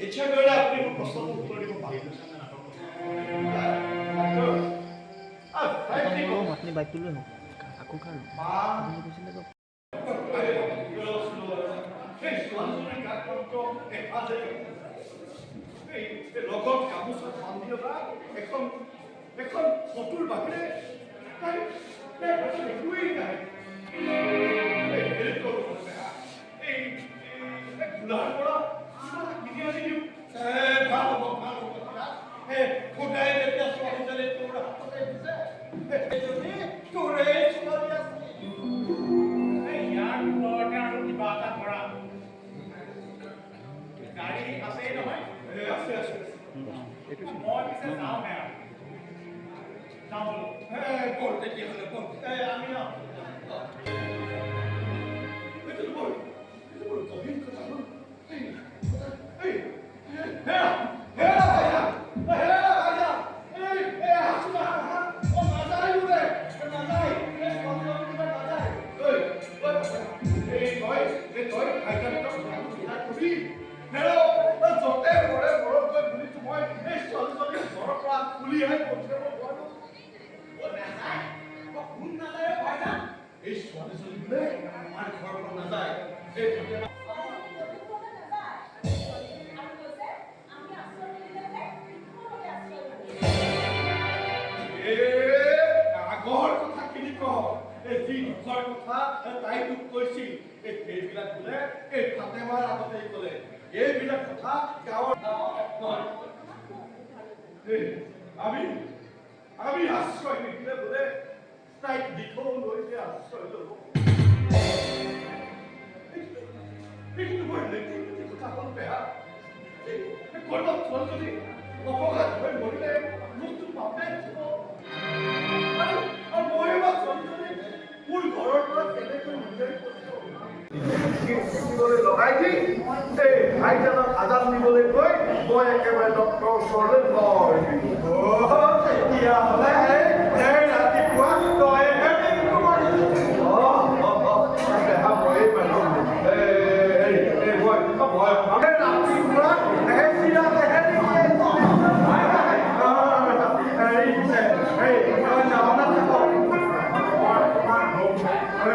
ইচ্ছা কৰিলে আপুনি মোৰ প্ৰশ্নটো উত্তৰ দিব পাৰিব। আপনি বাইক তুলে হোক আকৌ কাৰ আপনি কৈছিলে তো লগত গামোচা বান্ধি অহা এখন ফটোৰ বাহিৰে একোৱেই নাই। গোলাৰ পৰা কিনি আনি দিওঁ। ভাল হ'ব ভাল হ'ব। খুদাই যেতিয়া ছোৱালীজনী তোৰ হাততে দিছে যদি তোৰে ছোৱালী আছে ইয়াৰ ওপৰতে আৰু কিবা এটা কৰা। গাড়ী আছেই নহয়? আছে আছে। মই পিছে যাওঁহে আৰু যাওঁ বোলো। বল তেতিয়াহ'লে বল। আমি ন গভীৰ কথা হ'ল। আমি আশ্রয় নিদিলে বোলে তাইক দিঠৌ লৈ যে আশ্রয় ল'ব। কিন্তু মই নেকি কথা হ'ল বেয়া। কৰবাত ছোৱালীজনী অপঘাত হৈ মৰিলে মোকতো পাপে দিব। আৰু মই বা ছোৱালীজনী মোৰ ঘৰৰ পৰা কেনেকৈ নিজেই লগাই দি এই ভাইজানক আজাদ দিবলৈ গৈ মই একেবাৰে ডক্টৰৰ ওচৰলৈ লয়। তেতিয়াহ'লে ৰাতিপুৱা তইহে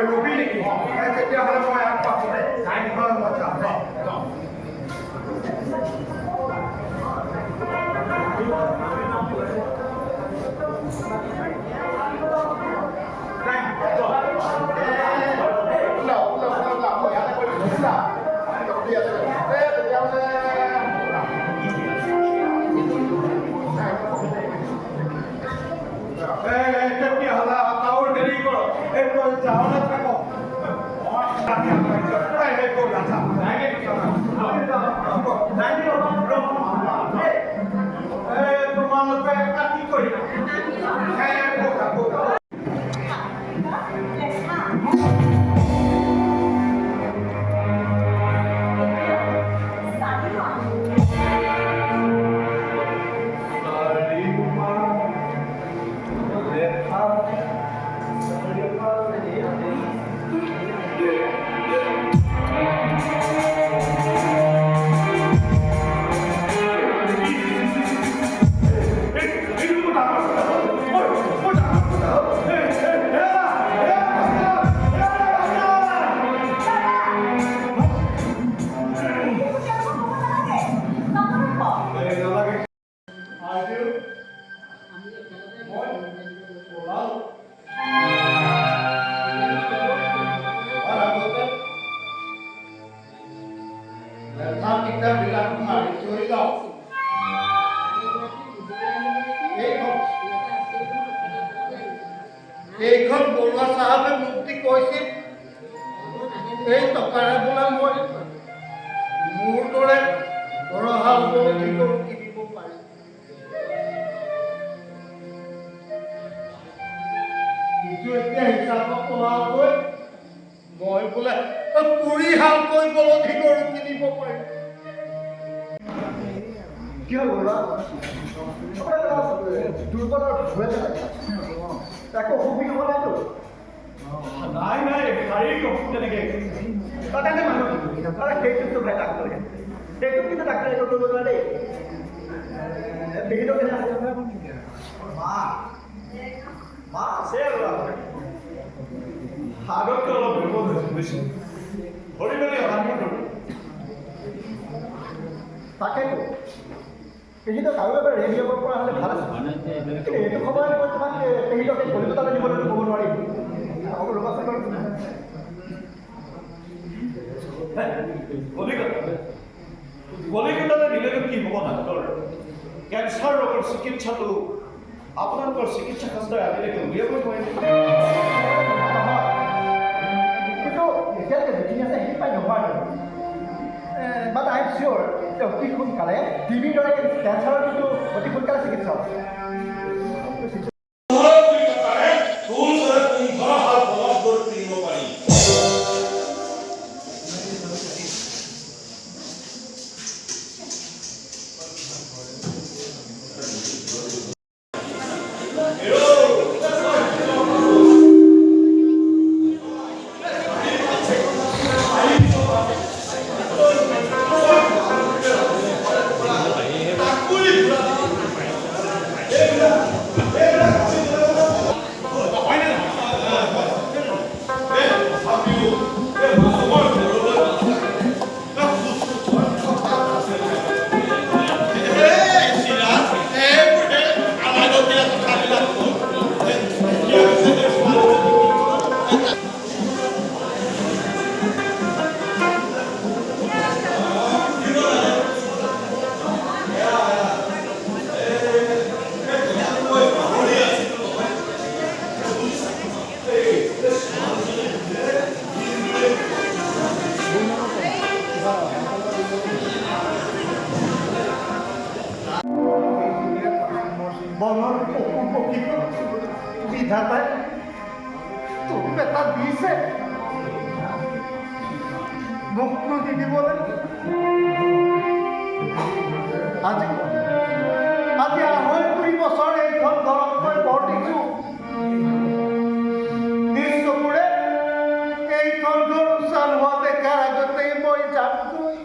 ৰবি নেকি? তেতিয়াহ'লে মই ইয়াত পাছতে তোমালোকে এটা কি কৰিবা? এইখন বৰুৱা চাহাবে মুক্তি কৈছিল এই টকাৰে বোলে মই মোৰ দৰে ধৰহাল কিনিব পাৰিম। কিন্তু এতিয়া হিচাপত পলাকৈ মই বোলে 20 হালকৈ বলধি গৰু কিনিব পাৰিম। কিয় দুৰ্বল তাকে অসুবিধা হ'ব নাইতো। নাই শাৰীৰিক অসুখ তেনেকৈ তাতে মানুহ সেইটোতো বেলেগ সেইটো কিন্তু ডাক্তৰে একো কৰিব নোৱাৰে দেই। পেহীটো কেনে আছে? মা আছে আৰু আগতকৈ অলপ দুৰ্বল হৈছে। ধৰি মেলি অনান্য কৰোঁ। তাকেতো পেহীটো আৰু এবাৰ ৰেডি হ'ব পৰা হ'লে ভাল আছিল। কিন্তু এইটো সময়ত মই তোমাক পেহীটোক কলিকতালৈ নিবলৈ ক'ব নোৱাৰিম। হ'ব ৰ'বাচোন বাৰু। কলিকতালৈ নিলেনো কি হ'ব ডাক্তৰ? কেঞ্চাৰ ৰোগৰ চিকিৎসাটো আপোনালোকৰ চিকিৎসা শাস্ত্ৰই আজিলৈকে উলিয়াব নোৱাৰিলে। কিন্তু এতিয়ালৈকে যিখিনি আছে সেইখিনি পাই নহয়। বাট আই এম চিয়'ৰ যে অতি সোনকালে টিভিৰ দৰে কেঞ্চাৰৰ কিন্তু অতি সোনকালে চিকিৎসা হ'ব। মনৰ বিধাতাই তোক এটা দিছে মোকনো নিদিবলৈ। আজি ২৫ বছৰ এইখন ঘৰত মই বৰ দিছোঁ। নিজ চকুৰে এইখন ঘৰ উচাল হোৱা দেখাৰ আগতেই মই যামগৈ।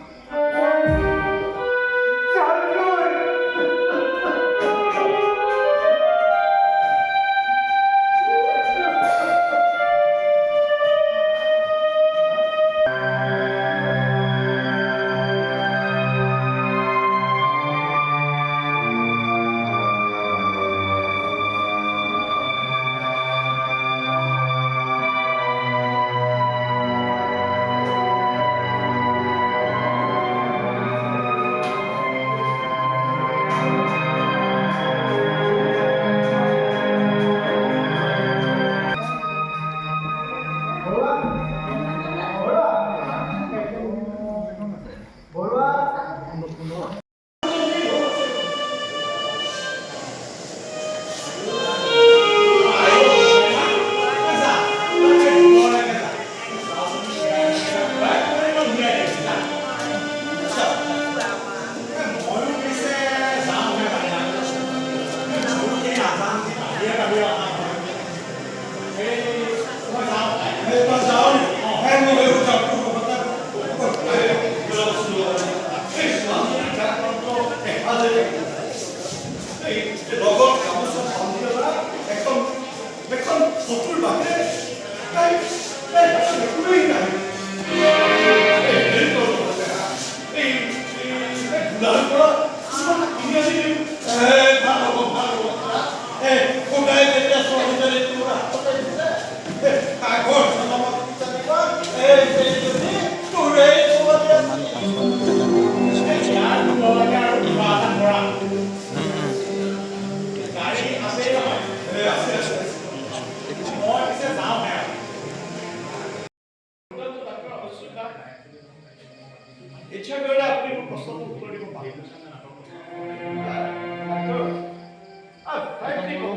ইচ্ছা কৰিলে আপুনি মোক প্ৰশ্নটো উত্তৰ দিব পাৰিব।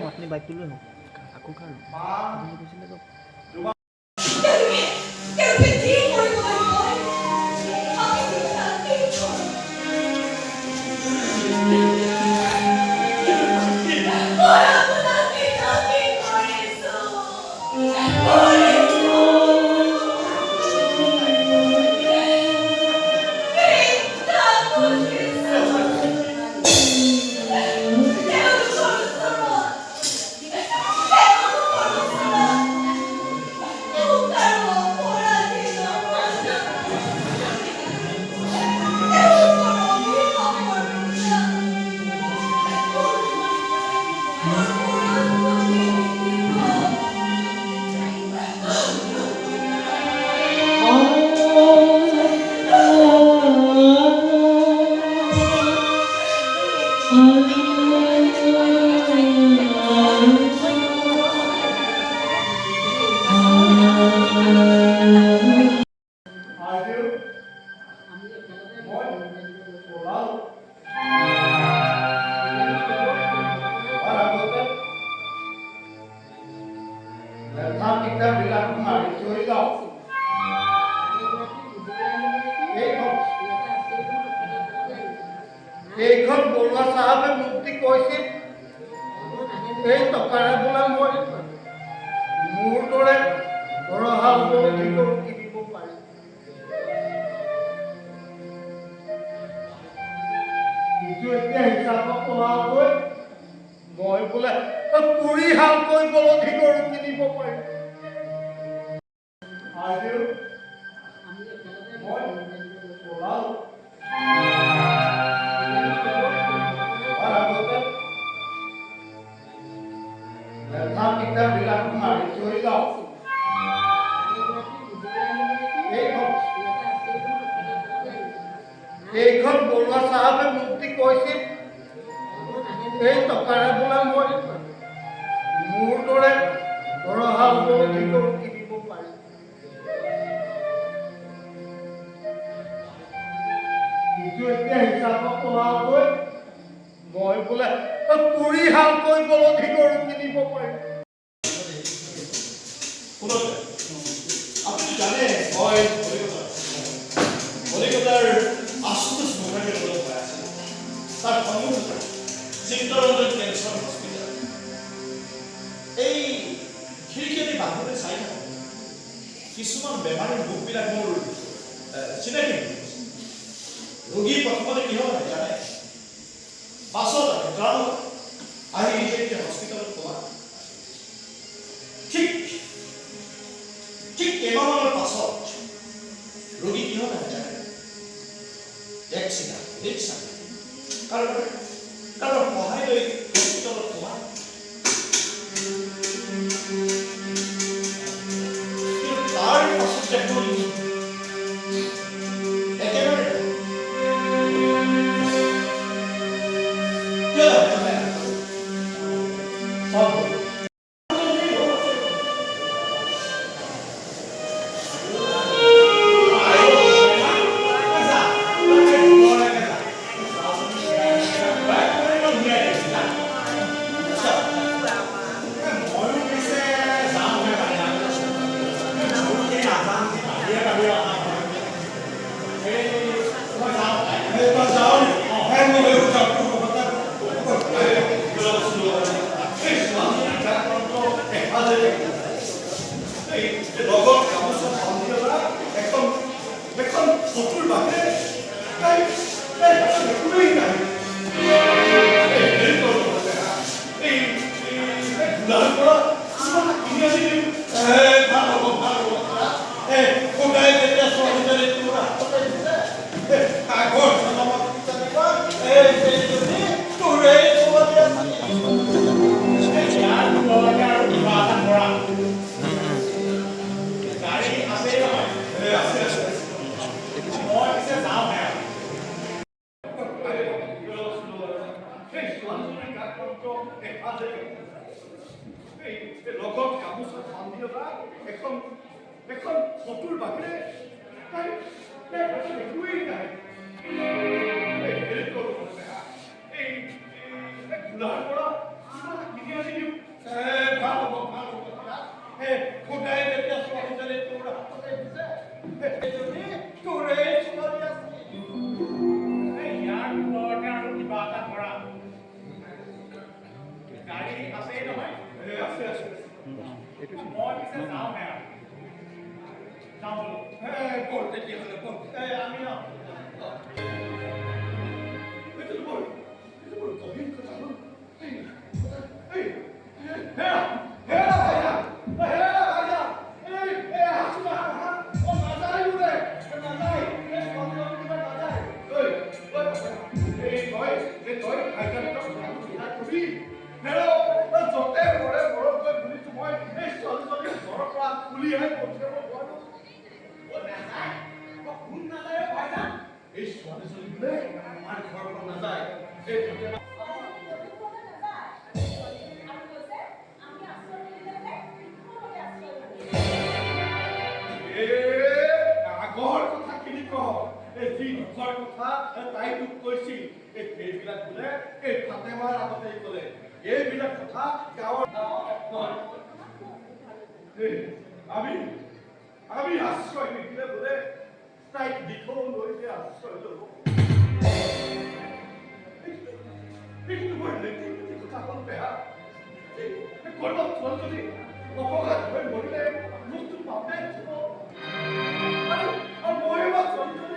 আপুনি বাইকটো লৈ আহক আকৌ কাৰ কৈছিলে তো এইখন বৰুৱা চাহাবে মুক্তি কৈছিল এই টকাৰে বোলে মই মোৰ দৰে দৰহাল উপলব্ধি কৰি কিনিব পাৰিম। কিন্তু এতিয়া হিচাপত পলাকৈ মই বোলে 20 হালকৈ উপলব্ধি কৰি কিনিব পাৰিম। আজিও মই পলাও বিলাক মাৰি থৈ যাওঁ। এইখন বৰুৱা চাহাবে মুক্তি কৈছিল এই টকাৰে বোলে মই মোৰ দৰে দৰহাল উপলব্ধি কৰি কিনিব পাৰিম। কিন্তু এতিয়া হিচাপত পলাকৈ মই বোলে 20 হালকৈ উপলব্ধি কৰি কিনিব পাৰিম। আপনি জানে হয় কলিকতাৰ আশুতোষ মুখাৰ্জিৰ মতো হয়ে আছে তাৰ সম্মুখীন চিত্তৰঞ্জন ক্যান্সাৰ হসপিটাল এই খিড়িকিয়েদি বাহিৰলৈ চাই থাকোঁ কিছুমান বেমাৰীৰ মুখবিলাক মোৰ চিনাকি ৰোগী প্ৰথমতে কি হয় জানে পাছত কাৰণ আহি যেতিয়া হস্পিটালত পোৱা ঠিক কেইমাহমানৰ পাছত ৰোগী কি হয় জানে এক্সিডেণ্ট ৰিক্সা কাৰোবাৰ সহায় লৈ হস্পিটালত পোৱা কিন্তু তাৰ পাছত দেখোন একেবাৰে যি দুখৰ কথা তাই তোক কৈছিল এইবিলাক বোলে এই ফাতেমাৰ আগতেই ক'লে এইবিলাক কথা গাঁৱৰ আমি আশ্ৰয় নিদিলে বোলে তাইক দীঘলৈকে আশ্ৰয় ল'ব কিন্তু মই নীতি কথা হ'ল বেয়া কৰবাত ছোৱালীজনী অপঘাত হৈ মৰিলে মোকতো পাপে আৰু মই বা ছোৱালীজনী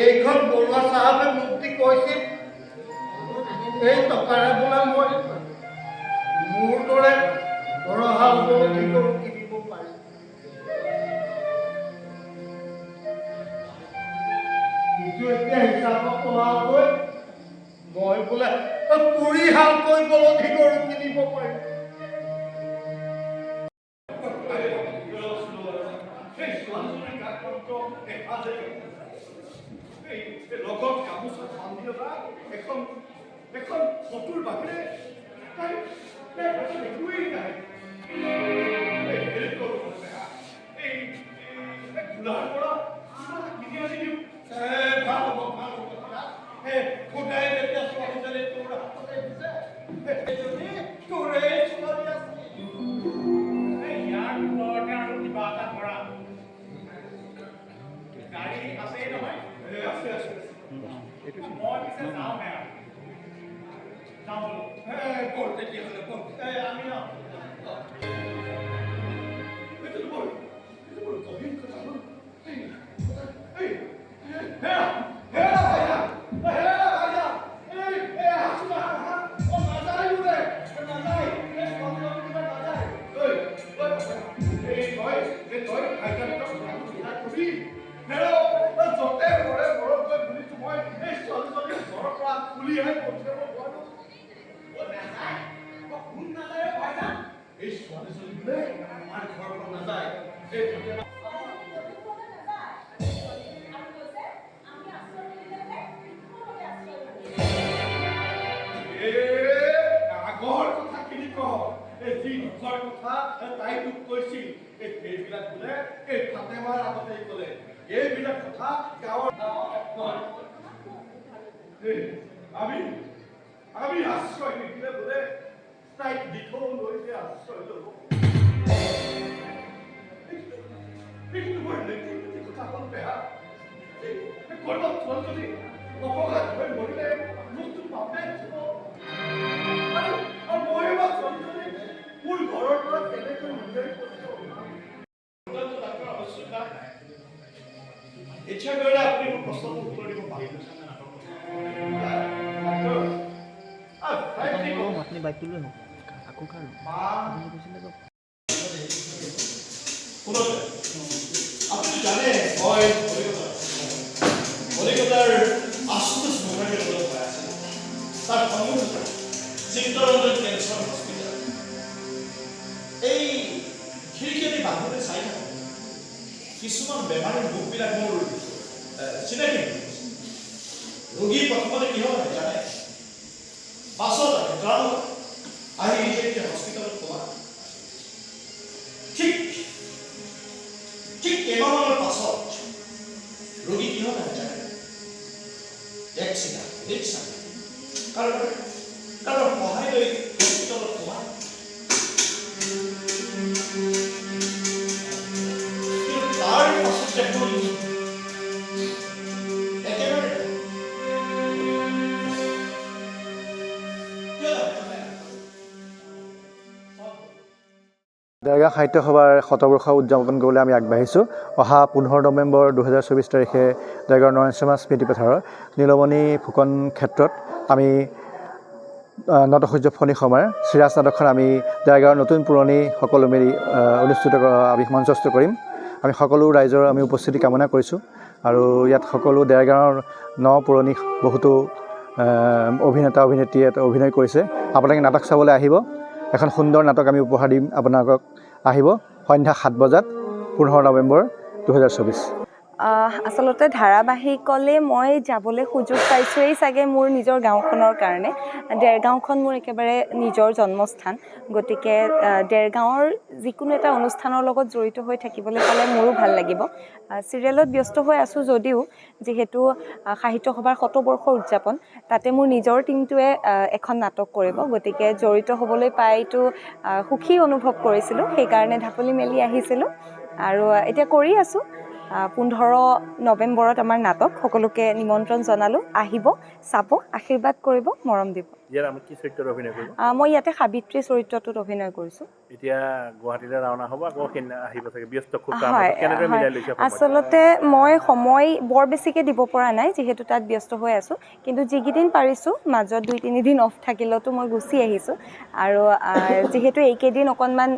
এইখন বৰুৱা চাহাবে মুক্তি কৈছিল এই টকাৰে বোলে মই মোৰ দৰে দৰহা উপলব্ধি কৰি কিনিব পাৰিম কিন্তু এতিয়া হিচাপত পঢ়াকৈ মই বোলে 20 হালকৈ উপলব্ধি কৰি কিনিব পাৰিম লগত গামোচা বান্ধি অহা এখন ফটোৰ বাহিৰে তাই একোৱেই নাই গোলাৰ পৰা কিনি আনি দিওঁ ভাল হ'ব খুদাই যেতিয়া ছোৱালীজনী তোৰ হাততে দিছে সেইজনী তোৰে ছোৱালী আছে ইয়াৰ ওপৰতে আৰু কিবা এটা কৰা গাড়ী আছেই নহয় আছে মই পিছে যাওঁ হে যাওঁ বোলো বৰ তেতিয়াহ'লে বৰ আমি গভীৰ কথা হ'ল আগৰ কথা কিনি কওঁ এই যি দুখৰ কথা তাই তোক কৈছিল এইবিলাক বোলে এই ফাতেমাৰ আগতেই ক'লে এইবিলাক কথা গাঁৱৰ আমি আশ্ৰয় নিদিলে বোলে তাইক দিখৌ লৈকে আশ্ৰয় ল'ব এইটো বৰ নীতি কথা হ'ল বেয়া কৰবাত ছোৱালীজনী অপঘাত হৈ মৰিলে মোকতো পাপে দিব আৰু মই বা ছোৱালীজনী মোৰ ঘৰৰ পৰা কেনেকৈ উলিয়াই ইচ্ছা কৰিলে আপুনি মোৰ প্ৰশ্নটো উত্তৰ দিব পাৰিব আপনি বাইক তুলে ন আকৌ কাৰ আপনি জানে মই কলিকতাৰ আশুতোষ মুখাৰ্জীৰ লগত পাই আছে তাৰ সন্মুখত চিত্তৰঞ্জন কেঞ্চাৰ হস্পিটেল এই খিৰিকীয়েদি বাহিৰলৈ চাই থাকোঁ কিছুমান বেমাৰীৰ মুখবিলাক মোৰ চিনাকি ৰোগী প্ৰথমতে কি হয় জানে পাছত আহি যেতিয়া হস্পিটেলত পোৱা ঠিক কেইমাহমানৰ পাছত ৰোগী কি হয় জানে এক্সিডেণ্ট ৰিক্সা কাৰোবাৰ সহায় লৈ হস্পিটেলত পোৱা কিন্তু তাৰ পাছত দেখোন একেবাৰে দেৰগাঁও সাহিত্য সভাৰ শতবৰ্ষ উদযাপন কৰিবলৈ আমি আগবাঢ়িছোঁ অহা 15 নৱেম্বৰ 2024 তাৰিখে দেৰগাঁও নৰেন শৰ্মা স্মৃতিপথাৰৰ নীলমণি ফুকন ক্ষেত্ৰত আমি নটসূৰ্য ফণী সমাৰ চিৰাজ নাটকখন আমি দেৰগাঁৱৰ নতুন পুৰণি সকলো মিলি অনুষ্ঠিত আমি মঞ্চস্থ কৰিম আমি সকলো ৰাইজৰ আমি উপস্থিতি কামনা কৰিছোঁ আৰু ইয়াত সকলো দেৰগাঁৱৰ পুৰণি বহুতো অভিনেতা অভিনেত্ৰীয়ে অভিনয় কৰিছে আপোনালোকে নাটক চাবলৈ আহিব এখন সুন্দৰ নাটক আমি উপহাৰ দিম আপোনালোকক আহিব সন্ধ্যা 7 বজাত 15 নৱেম্বৰ 2024 আচলতে ধাৰাবাহিকলৈ মই যাবলৈ সুযোগ পাইছোঁৱেই চাগে মোৰ নিজৰ গাঁওখনৰ কাৰণে দেৰগাঁওখন মোৰ একেবাৰে নিজৰ জন্মস্থান গতিকে দেৰগাঁৱৰ যিকোনো এটা অনুষ্ঠানৰ লগত জড়িত হৈ থাকিবলৈ পালে মোৰো ভাল লাগিব চিৰিয়েলত ব্যস্ত হৈ আছোঁ যদিও যিহেতু সাহিত্য সভাৰ শতবৰ্ষ উদযাপন তাতে মোৰ নিজৰ টীমটোৱে এখন নাটক কৰিব গতিকে জড়িত হ'বলৈ পাইতো সুখী অনুভৱ কৰিছিলোঁ সেইকাৰণে ঢাপলি মেলি আহিছিলোঁ আৰু এতিয়া কৰি আছোঁ 15 নৱেম্বৰত আমাৰ নাটক সকলোকে নিমন্ত্ৰণ জনালোঁ আহিব চাব আশীৰ্বাদ কৰিব মৰম দিব ইয়াৰ আমি কি চৰিত্ৰত অভিনয় কৰিম মই ইয়াতে সাবিত্ৰী চৰিত্ৰটোত অভিনয় কৰিছোঁ এতিয়া গুৱাহাটীলৈ ৰাওনা হ'ব আকৌ আহিব থাকে ব্যস্ত খুব কাম কেনেকৈ মিলাই লৈছে আচলতে মই সময় বৰ বেছিকৈ দিব পৰা নাই যিহেতু তাত ব্যস্ত হৈ আছোঁ কিন্তু যিকেইদিন পাৰিছোঁ মাজত 2-3 দিন অফ থাকিলেতো মই গুচি আহিছোঁ আৰু যিহেতু এইকেইদিন অকণমান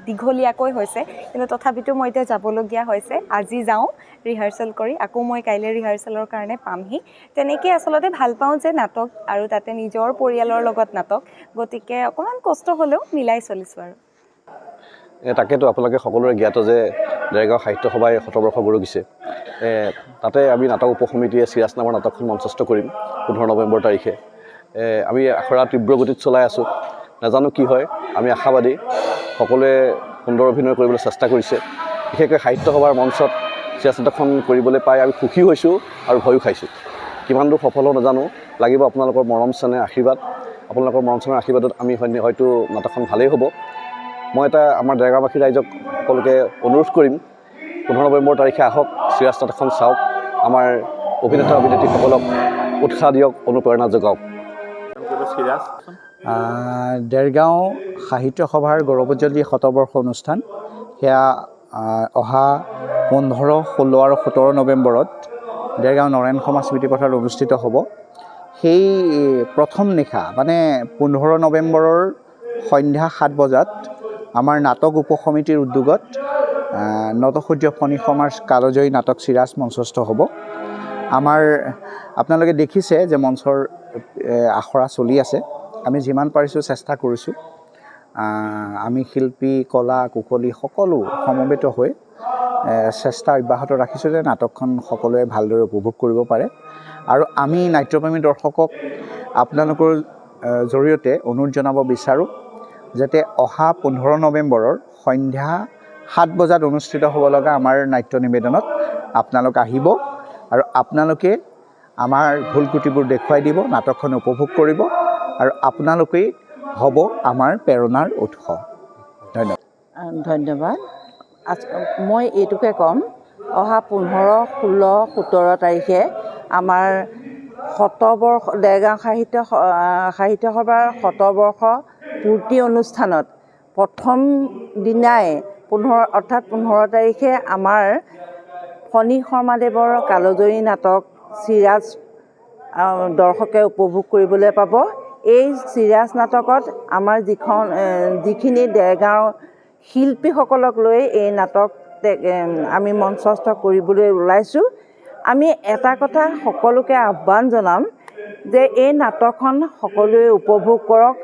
দীঘলীয়াকৈ হৈছে কিন্তু তথাপিতো মই এতিয়া যাবলগীয়া হৈছে আজি যাওঁ ৰিহাৰ্চেল কৰি আকৌ মই কাইলৈ ৰিহাৰ্চেলৰ কাৰণে পামহি তেনেকৈ আচলতে ভাল পাওঁ যে নাটক আৰু তাতে নিজৰ পৰিয়ালৰ লগত নাটক গতিকে অকণমান কষ্ট হ'লেও মিলাই চলিছোঁ আৰু তাকেতো আপোনালোকে সকলোৰে জ্ঞাত যে দেৰগাঁও সাহিত্য সভাই শতবৰ্ষ গঢ়িছে তাতে আমি নাটক উপসমিতিয়ে চিৰাজ নামৰ নাটকখন মঞ্চস্থ কৰিম 15 নৱেম্বৰ তাৰিখে আমি আখৰা তীব্ৰ গতিত চলাই আছোঁ নাজানো কি হয় আমি আশাবাদী সকলোৱে সুন্দৰ অভিনয় কৰিবলৈ চেষ্টা কৰিছে বিশেষকৈ সাহিত্য সভাৰ মঞ্চত চিৰাজ নাটকখন কৰিবলৈ পাই আমি সুখী হৈছোঁ আৰু ভয়ো খাইছোঁ কিমান দূৰ সফল হ'ব নাজানো লাগিব আপোনালোকৰ মৰম চেনেহ আশীৰ্বাদ আপোনালোকৰ মৰম চেনেহ আশীৰ্বাদত আমি হয়তো নাটকখন ভালেই হ'ব মই এটা আমাৰ দেৰগাঁওবাসী ৰাইজক সকলোকে অনুৰোধ কৰিম 15 নৱেম্বৰ তাৰিখে আহক চিৰাজ নাটকখন চাওক আমাৰ অভিনেতা অভিনেত্ৰীসকলক উৎসাহ দিয়ক অনুপ্ৰেৰণা যোগাওক দেৰগাঁও সাহিত্য সভাৰ গৌৰৱোজ্জ্বল শতবৰ্ষ অনুষ্ঠান সেয়া অহা 15, 16 আৰু 17 নৱেম্বৰত দেৰগাঁও নৰেন শৰ্মা স্মৃতিপথাৰত অনুষ্ঠিত হ'ব সেই প্ৰথম নিশা মানে 15 নৱেম্বৰৰ সন্ধ্যা 7 বজাত আমাৰ নাটক উপসমিতিৰ উদ্যোগত নটসূৰ্য ফণী সমাৰ কালজয়ী নাটক চিৰাজ মঞ্চস্থ হ'ব আমাৰ আপোনালোকে দেখিছে যে মঞ্চৰ আখৰা চলি আছে আমি যিমান পাৰিছোঁ চেষ্টা কৰিছোঁ আমি শিল্পী কলা কুশলী সকলো সমবেত হৈ চেষ্টা অব্যাহত ৰাখিছোঁ যে নাটকখন সকলোৱে ভালদৰে উপভোগ কৰিব পাৰে আৰু আমি নাট্যপ্ৰেমী দৰ্শকক আপোনালোকৰ জৰিয়তে অনুৰোধ জনাব বিচাৰোঁ যাতে অহা 15 নৱেম্বৰৰ সন্ধ্যা 7 বজাত অনুষ্ঠিত হ'ব লগা আমাৰ নাট্য নিবেদনত আপোনালোক আহিব আৰু আপোনালোকে আমাৰ ভুল ত্ৰুটিবোৰ দেখুৱাই দিব, নাটকখন উপভোগ কৰিব আৰু আপোনালোকেই হ'ব আমাৰ প্ৰেৰণাৰ উৎস। ধন্যবাদ। ধন্যবাদ। মই এইটোকে ক'ম, অহা 15, 16, 17 তাৰিখে আমাৰ শতবৰ্ষ দেৰগাঁও সাহিত্য সভাৰ শতবৰ্ষ পূৰ্তি অনুষ্ঠানত প্ৰথম দিনাই 15 তাৰিখে আমাৰ ফণী শৰ্মাদেৱৰ কালজয়ী নাটক চিৰাজ দৰ্শকে উপভোগ কৰিবলৈ পাব। এই চিৰাজ নাটকত আমাৰ যিখিনি দেৰগাঁও শিল্পীসকলক লৈ এই নাটক আমি মঞ্চস্থ কৰিবলৈ ওলাইছোঁ। আমি এটা কথা সকলোকে আহ্বান জনাম যে এই নাটকখন সকলোৱে উপভোগ কৰক,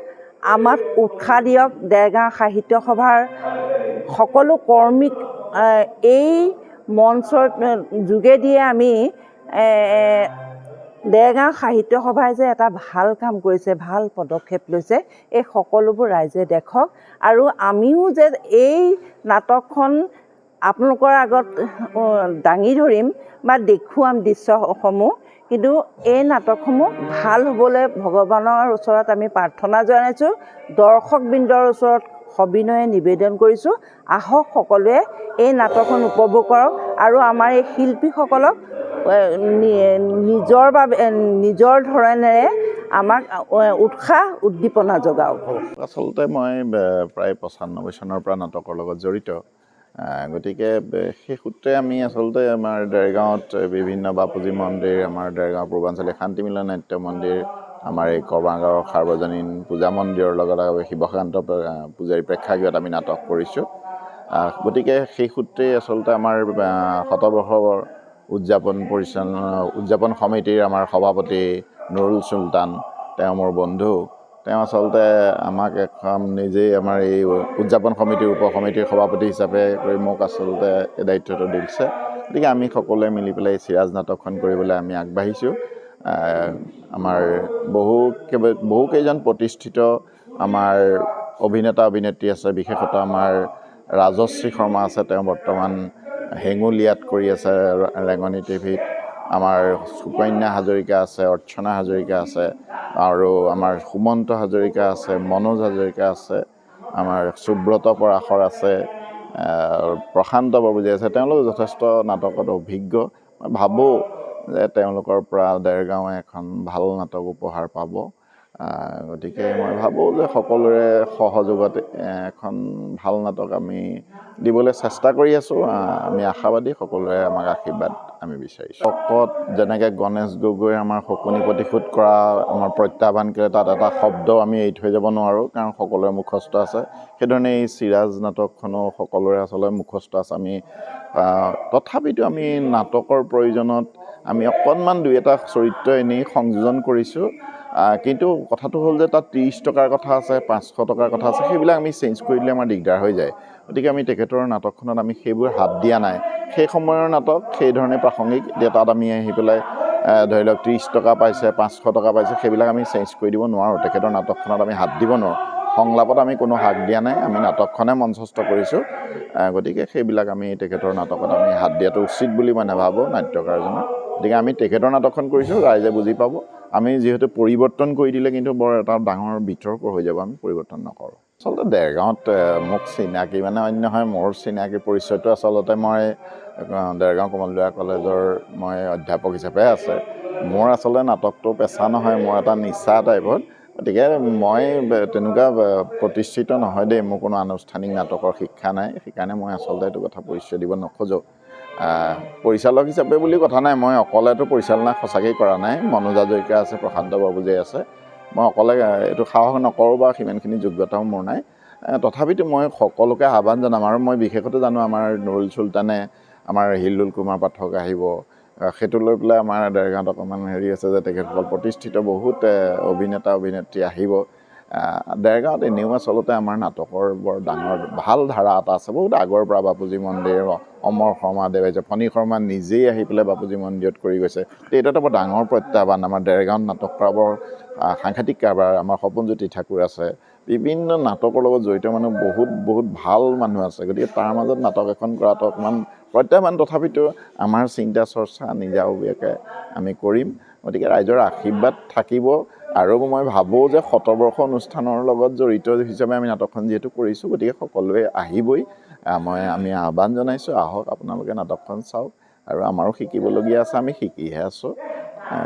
আমাক উৎসাহ দিয়ক। দেৰগাঁও সাহিত্য সভাৰ সকলো কৰ্মীক এই মঞ্চৰ যোগেদিয়ে আমি দেৰগাঁও সাহিত্য সভাই যে এটা ভাল কাম কৰিছে, ভাল পদক্ষেপ লৈছে, এই সকলোবোৰ ৰাইজে দেখক আৰু আমিও যে এই নাটকখন আপোনালোকৰ আগত দাঙি ধৰিম বা দেখুৱাম দৃশ্যসমূহ। কিন্তু এই নাটকসমূহ ভাল হ'বলৈ ভগৱানৰ ওচৰত আমি প্ৰাৰ্থনা জনাইছোঁ, দৰ্শকবৃন্দৰ ওচৰত সবিনয়ে নিবেদন কৰিছোঁ, আহক সকলোৱে এই নাটকখন উপভোগ কৰক আৰু আমাৰ এই শিল্পীসকলক নিজৰ ধৰণেৰে আমাক উৎসাহ উদ্দীপনা যোগাওক। আচলতে মই প্ৰায় 95 চনৰ পৰা নাটকৰ লগত জড়িত, গতিকে সেই সূত্ৰে আমি আচলতে আমাৰ দেৰগাঁৱত বিভিন্ন বাপুজী মন্দিৰ, আমাৰ দেৰগাঁও পূৰ্বাঞ্চলিক শান্তিমিলন নাট্য মন্দিৰ, আমাৰ এই কৰ্মাগাঁৱৰ সাৰ্বজনীন পূজা মন্দিৰৰ লগত শিৱকান্ত পূজাৰী প্ৰেক্ষাগৃহত আমি নাটক কৰিছোঁ। গতিকে সেই সূত্ৰে আচলতে আমাৰ শতবৰ্ষৰ উদযাপন সমিতিৰ আমাৰ সভাপতি নুৰুল চুলতান, তেওঁ মোৰ বন্ধু, তেওঁ আচলতে আমাক এখন নিজেই আমাৰ এই উদযাপন সমিতিৰ উপসমিতিৰ সভাপতি হিচাপে কৰি মোক আচলতে এই দায়িত্বটো দিছে। গতিকে আমি সকলোৱে মিলি পেলাই চিৰাজ নাটকখন কৰিবলৈ আমি আগবাঢ়িছোঁ। আমাৰ বহুকেইজন প্ৰতিষ্ঠিত আমাৰ অভিনেতা অভিনেত্ৰী আছে, বিশেষতঃ আমাৰ ৰাজশ্ৰী শৰ্মা আছে, তেওঁ বৰ্তমান হেঙুলীয়াত কৰি আছে ৰেঙনি টিভিত। আমাৰ সুকন্যা হাজৰিকা আছে, অৰ্চনা হাজৰিকা আছে আৰু আমাৰ সুমন্ত হাজৰিকা আছে, মনোজ হাজৰিকা আছে, আমাৰ সুব্ৰত পৰাশৰ আছে, প্ৰশান্ত বৰপূজাৰী আছে। তেওঁলোক যথেষ্ট নাটকত অভিজ্ঞ। মই ভাবোঁ যে তেওঁলোকৰ পৰা দেৰগাঁৱে এখন ভাল নাটক উপহাৰ পাব। গতিকে মই ভাবোঁ যে সকলোৰে সহযোগত এখন ভাল নাটক আমি দিবলৈ চেষ্টা কৰি আছোঁ। আমি আশাবাদী, সকলোৰে আমাক আশীৰ্বাদ আমি বিচাৰিছোঁ। শকত যেনেকৈ গণেশ গগৈৰ আমাৰ শকুনি প্ৰতিশোধ কৰা আমাৰ প্ৰত্যাহ্বান কৰে, তাত এটা শব্দ আমি এৰি থৈ যাব নোৱাৰোঁ, কাৰণ সকলোৰে মুখস্থ আছে। সেইধৰণে এই চিৰাজ নাটকখনো সকলোৰে আচলতে মুখস্থ আছে। আমি তথাপিতো আমি নাটকৰ প্ৰয়োজনত আমি অকণমান 2-এটা চৰিত্ৰ এনেই সংযোজন কৰিছোঁ। কিন্তু কথাটো হ'ল যে তাত 30 টকাৰ কথা আছে, 500 টকাৰ কথা আছে, সেইবিলাক আমি চেঞ্জ কৰি দিলে আমাৰ দিগদাৰ হৈ যায়। গতিকে আমি তেখেতৰ নাটকখনত আমি সেইবোৰ হাত দিয়া নাই। সেই সময়ৰ নাটক সেইধৰণে প্ৰাসংগিক। এতিয়া তাত আমি আহি পেলাই ধৰি লওক 30 টকা পাইছে, 500 টকা পাইছে, সেইবিলাক আমি চেঞ্জ কৰি দিব নোৱাৰোঁ। তেখেতৰ নাটকখনত আমি হাত দিব নোৱাৰোঁ। সংলাপত আমি কোনো হাত দিয়া নাই, আমি নাটকখনে মঞ্চস্থ কৰিছোঁ। গতিকে সেইবিলাক আমি তেখেতৰ নাটকত আমি হাত দিয়াটো উচিত বুলি মই নাভাবোঁ নাট্যকাৰজনৰ। গতিকে আমি তেখেতৰ নাটকখন কৰিছোঁ, ৰাইজে বুজি পাব। আমি যিহেতু পৰিৱৰ্তন কৰি দিলে কিন্তু বৰ এটা ডাঙৰ বিতৰ্ক হৈ যাব, আমি পৰিৱৰ্তন নকৰোঁ। আচলতে দেৰগাঁৱত মোক চিনাকি মানে অন্য হয়, মোৰ চিনাকি পৰিচয়টো আচলতে মই দেৰগাঁও কমলদৰা কলেজৰ মই অধ্যাপক হিচাপে আছে। মোৰ আচলতে নাটকটো পেচা নহয়, মোৰ এটা নিচা টাইপত। গতিকে মই তেনেকুৱা প্ৰতিষ্ঠিত নহয় দেই, মোৰ কোনো আনুষ্ঠানিক নাটকৰ শিক্ষা নাই, সেইকাৰণে মই আচলতে এইটো কথা পৰিচয় দিব নোখোজোঁ। পৰিচালক হিচাপে বুলি কথা নাই, মই অকলেতো পৰিচালনা সঁচাকৈ কৰা নাই। মনোজ হাজৰিকা আছে, প্ৰশান্ত বৰপূজাৰী আছে, মই অকলে এইটো সাহস নকৰোঁ বা সিমানখিনি যোগ্যতাও মোৰ নাই। তথাপিতো মই সকলোকে আহ্বান জনাম, আৰু মই বিশেষতে জানো আমাৰ নুৰুল চুলতানে, আমাৰ হিলদুল কুমাৰ পাঠক আহিব, সেইটো লৈ পেলাই আমাৰ দেৰগাঁৱত অকণমান হেৰি আছে যে তেখেতসকল প্ৰতিষ্ঠিত বহুত অভিনেতা অভিনেত্ৰী আহিব। দেৰগাঁৱত এনেও আচলতে আমাৰ নাটকৰ বৰ ডাঙৰ ভাল ধাৰা এটা আছে, বহুত আগৰ পৰা। বাপুজী মন্দিৰ, অমৰ শৰ্মা দেৱ আহিছে, ফণী শৰ্মা নিজেই আহি পেলাই বাপুজী মন্দিৰত কৰি গৈছে। এইটো এটা বৰ ডাঙৰ প্ৰত্যাহ্বান। আমাৰ দেৰগাঁৱত নাটক কৰা বৰ সাংঘাতিক কাৰবাৰ। আমাৰ সপোনজ্যোতি ঠাকুৰ আছে, বিভিন্ন নাটকৰ লগত জড়িত মানুহ বহুত ভাল মানুহ আছে গতিকে তাৰ মাজত নাটক এখন কৰাটো অকণমান প্ৰত্যাহ্বান তথাপিতো আমাৰ চিন্তা চৰ্চা নিজাববীয়াকৈ আমি কৰিম গতিকে ৰাইজৰ আশীৰ্বাদ থাকিব আৰু মই ভাবোঁ যে শতবৰ্ষ অনুষ্ঠানৰ লগত জড়িত হিচাপে আমি নাটকখন যিহেতু কৰিছোঁ গতিকে সকলোৱে আহিবই আমি আহ্বান জনাইছোঁ আহক আপোনালোকে নাটকখন চাওক আৰু আমাৰো শিকিবলগীয়া আছে আমি শিকিহে আছোঁ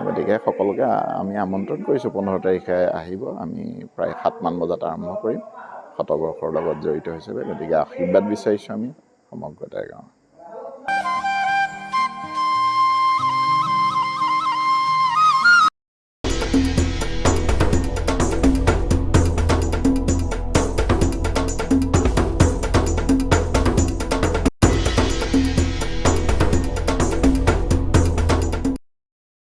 গতিকে সকলোকে আমি আমন্ত্ৰণ কৰিছোঁ 15 তাৰিখে আহিব আমি প্ৰায় 7মান বজাত আৰম্ভ কৰিম শতবৰ্ষৰ লগত জড়িত হিচাপে গতিকে আশীৰ্বাদ বিচাৰিছোঁ আমি সমগ্ৰ দেৰগাঁও